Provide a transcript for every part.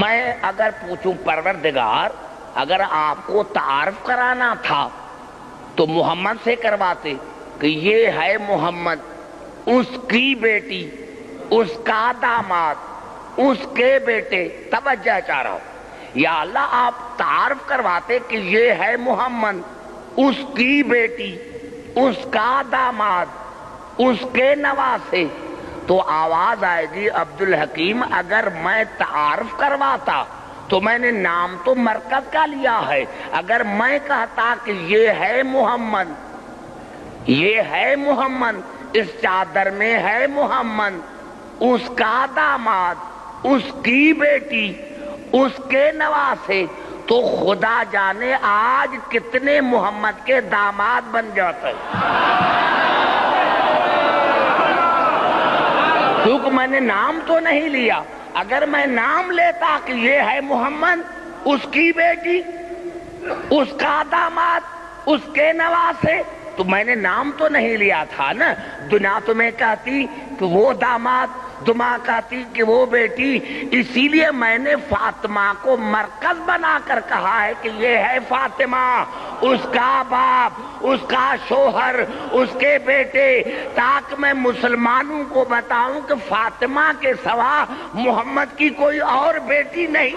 میں اگر پوچھوں پروردگار اگر آپ کو تعارف کرانا تھا تو محمد سے کرواتے کہ یہ ہے محمد، اس کی بیٹی، اس کا داماد، اس کے بیٹے. توجہ چاہ رہا ہوں، یا اللہ آپ تعارف کرواتے کہ یہ ہے محمد، اس کی بیٹی، اس کا داماد، اس کے نواسے، تو آواز آئے گی عبدالحکیم اگر میں تعارف کرواتا تو میں نے نام تو مرکز کا لیا ہے، اگر میں کہتا کہ یہ ہے محمد، یہ ہے محمد، اس چادر میں ہے محمد، اس کا داماد، اس کی بیٹی، اس کے نواسے، تو خدا جانے آج کتنے محمد کے داماد بن جاتے. کیونکہ میں نے نام تو نہیں لیا. اگر میں نام لیتا کہ یہ ہے محمد، اس کی بیٹی، اس کا داماد، اس کے نواسے، تو میں نے نام تو نہیں لیا تھا نا. دنیا تمہیں کہتی کہ وہ داماد، دماغ کہتی کہ وہ بیٹی. اسی لیے میں نے فاطمہ کو مرکز بنا کر کہا ہے کہ یہ ہے فاطمہ، اس کا باپ، اس کا شوہر، اس کے بیٹے، تاکہ میں مسلمانوں کو بتاؤں کہ فاطمہ کے سوا محمد کی کوئی اور بیٹی نہیں.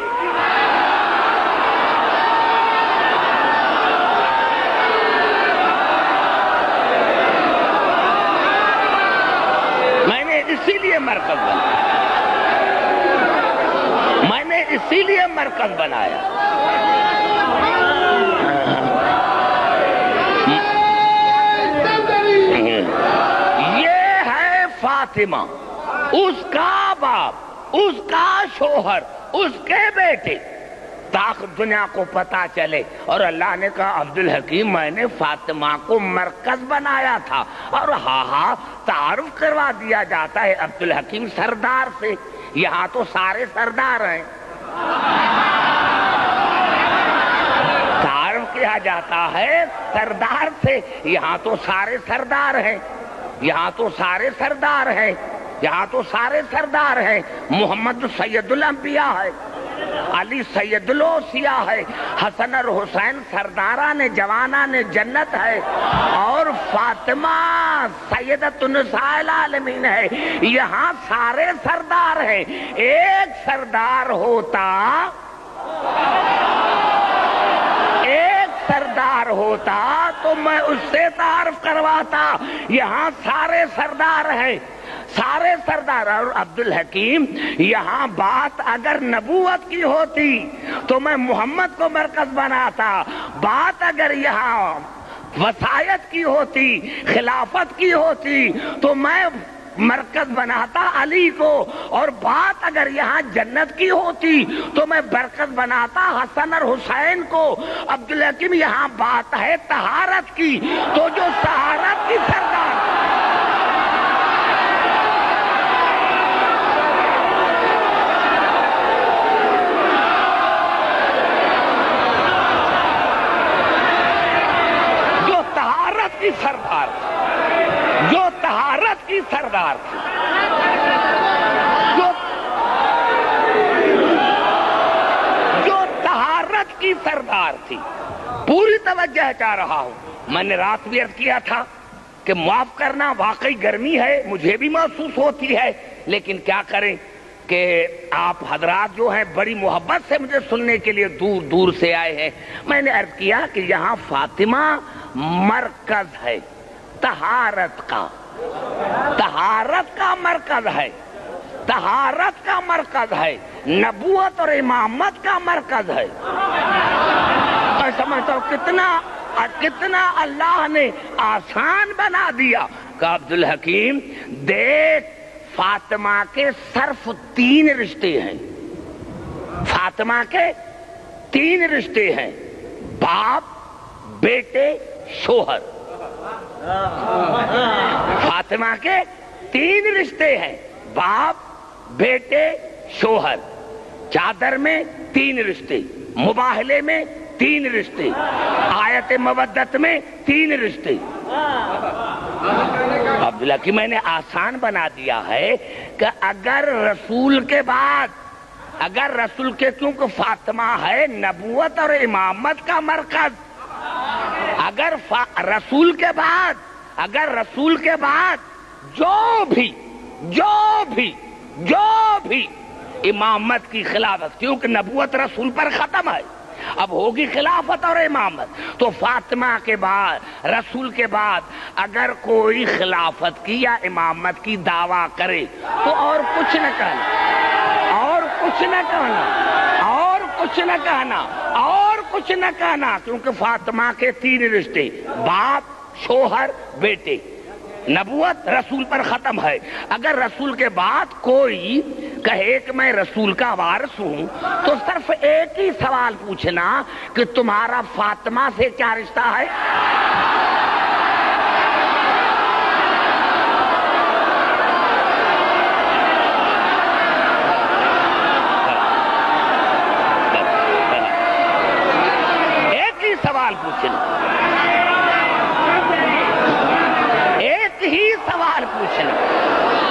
اسی لیے مرکز بنایا، میں نے اسی لیے مرکز بنایا. یہ ہے فاطمہ، اس کا باپ، اس کا شوہر، اس کے بیٹے، تاکہ دنیا کو پتا چلے. اور اللہ نے کہا عبدالحکیم میں نے فاطمہ کو مرکز بنایا تھا. اور ہاں تعارف کروا دیا جاتا ہے عبدالحکیم سردار سے. یہاں تو سارے سردار ہیں. تعارف کیا جاتا ہے سردار سے. یہاں تو سارے سردار ہیں، یہاں تو سارے سردار ہیں، یہاں تو سارے سردار ہیں. محمد سید الانبیاء ہے، علی سید الاوصیاء ہے، حسن اور حسین سرداران جوانان جنت ہے، اور فاطمہ سیدۃ النساء العالمین ہے. یہاں سارے سردار ہیں. ایک سردار ہوتا، ایک سردار ہوتا تو میں اس سے تعارف کرواتا. یہاں سارے سردار ہیں، سارے سردار. اور عبدالحکیم یہاں بات اگر نبوت کی ہوتی تو میں محمد کو مرکز بناتا. بات اگر یہاں وصایت کی ہوتی، خلافت کی ہوتی، تو میں مرکز بناتا علی کو. اور بات اگر یہاں جنت کی ہوتی تو میں مرکز بناتا حسن اور حسین کو. عبدالحکیم یہاں بات ہے طہارت کی، تو جو طہارت کی سردار، کی سردار، جو طہارت کی سردار تھی، جو طہارت کی سردار تھی. پوری توجہ چاہ رہا ہوں. میں نے رات بھی عرض کیا تھا کہ معاف کرنا، واقعی گرمی ہے، مجھے بھی محسوس ہوتی ہے، لیکن کیا کریں کہ آپ حضرات جو ہیں بڑی محبت سے مجھے سننے کے لیے دور دور سے آئے ہیں. میں نے عرض کیا کہ یہاں فاطمہ مرکز ہے طہارت کا، طہارت کا مرکز ہے، طہارت کا مرکز ہے، نبوت اور امامت کا مرکز ہے. میں سمجھتا ہوں کتنا اللہ نے آسان بنا دیا کہ عبدالحکیم دیکھ فاطمہ کے صرف 3 رشتے ہیں. فاطمہ کے 3 رشتے ہیں، باپ، بیٹے، شوہر. فاطمہ کے 3 رشتے ہیں، باپ، بیٹے، شوہر. چادر میں 3 رشتے، مباہلے میں 3 رشتے، آیت مودت میں 3 رشتے. عبداللہ کی میں نے آسان بنا دیا ہے کہ اگر رسول کے بعد اگر رسول کے، کیونکہ فاطمہ ہے نبوت اور امامت کا مرکز، اگر رسول کے بعد جو بھی امامت کی خلافت، کیونکہ نبوت رسول پر ختم ہے، اب ہوگی خلافت اور امامت، تو فاطمہ کے بعد، رسول کے بعد اگر کوئی خلافت کی یا امامت کی دعویٰ کرے تو اور کچھ نہ کہنا، اور کچھ نہ کہنا، کیونکہ فاطمہ کے 3 رشتے، باپ، شوہر، بیٹے، نبوت رسول پر ختم ہے۔ اگر رسول کے بعد کوئی کہے کہ میں رسول کا وارث ہوں تو صرف ایک ہی سوال پوچھنا کہ تمہارا فاطمہ سے کیا رشتہ ہے؟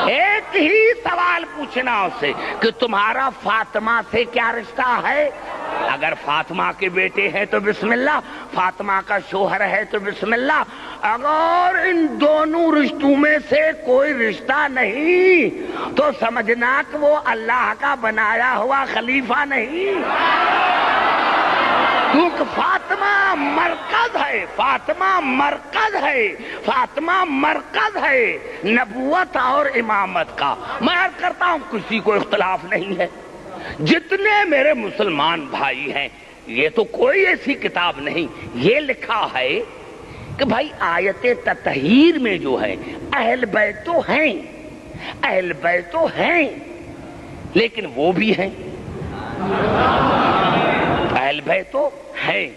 ایک ہی سوال پوچھنا اسے کہ تمہارا فاطمہ سے کیا رشتہ ہے؟ اگر فاطمہ کے بیٹے ہیں تو بسم اللہ، فاطمہ کا شوہر ہے تو بسم اللہ، اگر ان دونوں رشتوں میں سے کوئی رشتہ نہیں تو سمجھنا کہ وہ اللہ کا بنایا ہوا خلیفہ نہیں، کیونکہ فاطمہ مرکز ہے نبوت اور امامت کا۔ میں عرض کرتا ہوں کسی کو اختلاف نہیں ہے، جتنے میرے مسلمان بھائی ہیں، یہ تو کوئی ایسی کتاب نہیں، یہ لکھا ہے کہ بھائی آیت تطہیر میں جو ہے اہل بیت تو ہیں لیکن وہ بھی ہیں، اہل بیت تو ہیں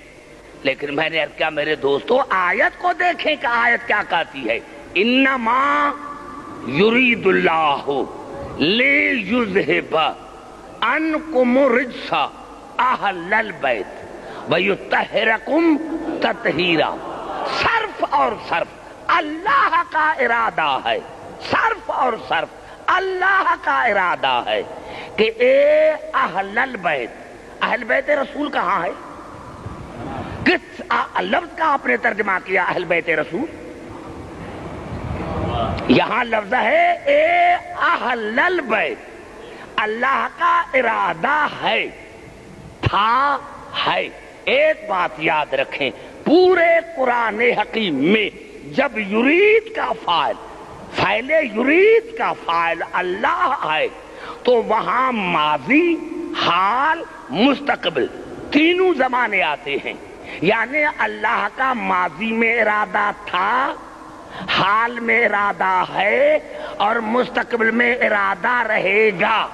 لیکن میں نے کیا میرے دوستو آیت کو دیکھیں کہ آیت کیا کہتی ہے، انما یرید اللہ لیذھب عنکم الرجس اہل البیت ویطہرکم تطہیرا۔ صرف اور صرف اللہ کا ارادہ ہے، صرف اور صرف اللہ کا ارادہ ہے کہ اے اہل البیت، اہل بیت رسول کہاں ہے؟ کس لفظ کا آپ نے ترجمہ کیا اہل بیت رسول؟ یہاں لفظ ہے اے اہل البیت، اللہ کا ارادہ ہے، تھا، ہے۔ ایک بات یاد رکھیں، پورے قرآن حکیم میں جب یرید کا فاعل یرید کا فاعل اللہ ہے تو وہاں ماضی، حال، مستقبل تینوں زمانے آتے ہیں، یعنی اللہ کا ماضی میں ارادہ تھا، حال میں ارادہ ہے اور مستقبل میں ارادہ رہے گا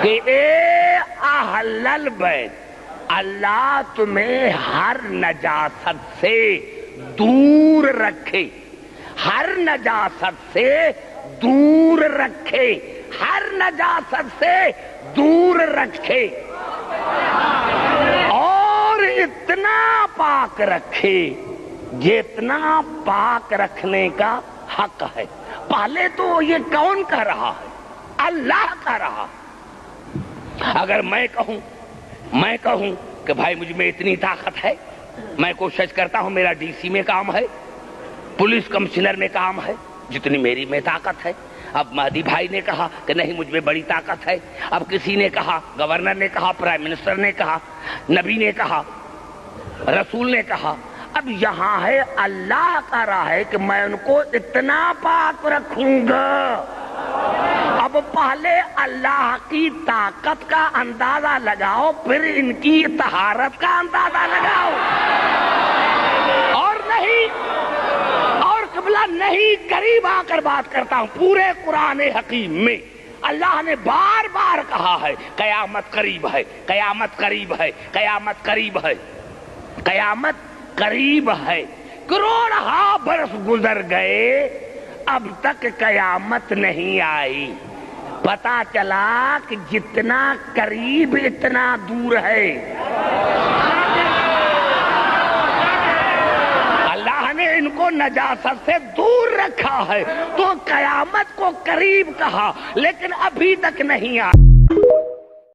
کہ اے اہل البیت، اللہ تمہیں ہر نجاست سے دور رکھے، ہر نجاست سے دور رکھے، ہر نجاست سے دور رکھے اور اتنا پاک رکھے جتنا پاک رکھنے کا حق ہے۔ پہلے تو یہ کون کہہ رہا ہے؟ اللہ کہہ رہا۔ اگر میں کہوں کہ بھائی مجھ میں اتنی طاقت ہے، میں کوشش کرتا ہوں، میرا ڈی سی میں کام ہے، پولیس کمشنر میں کام ہے، جتنی میری میں طاقت ہے۔ اب مہدی بھائی نے کہا کہ نہیں مجھ میں بڑی طاقت ہے، اب کسی نے کہا، گورنر نے کہا، پرائم منسٹر نے کہا، نبی نے کہا، رسول نے کہا، اب یہاں ہے اللہ کا رہا ہے کہ میں ان کو اتنا پاک رکھوں گا۔ اب پہلے اللہ کی طاقت کا اندازہ لگاؤ، پھر ان کی طہارت کا اندازہ لگاؤ، اور نہیں، اور قبلہ نہیں، قریب آ کر بات کرتا ہوں۔ پورے قرآن حکیم میں اللہ نے بار بار کہا ہے قیامت قریب ہے، قیامت قریب ہے، قیامت قریب ہے، قیامت قریب ہے۔ کروڑہا برس گزر گئے، اب تک قیامت نہیں آئی۔ پتا چلا کہ جتنا قریب اتنا دور ہے۔ اللہ نے ان کو نجاست سے دور رکھا ہے تو قیامت کو قریب کہا، لیکن ابھی تک نہیں آئی۔